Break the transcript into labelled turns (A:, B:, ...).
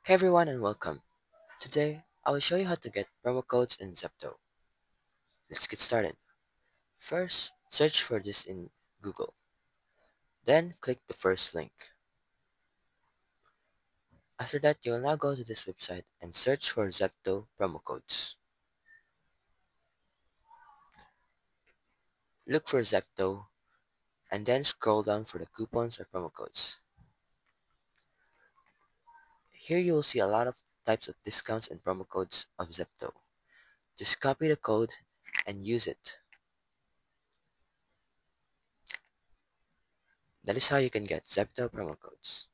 A: Hey everyone and welcome. Today, I will show you how to get promo codes in Zepeto. Let's get started. First, search for this in Google. Then, click the first link. After that, you will now go to this website and search for Zepeto promo codes. Look for Zepeto and then scroll down for the coupons or promo codes. Here you will see a lot of types of discounts and promo codes of Zepeto. Just copy the code and use it. That is how you can get Zepeto promo codes.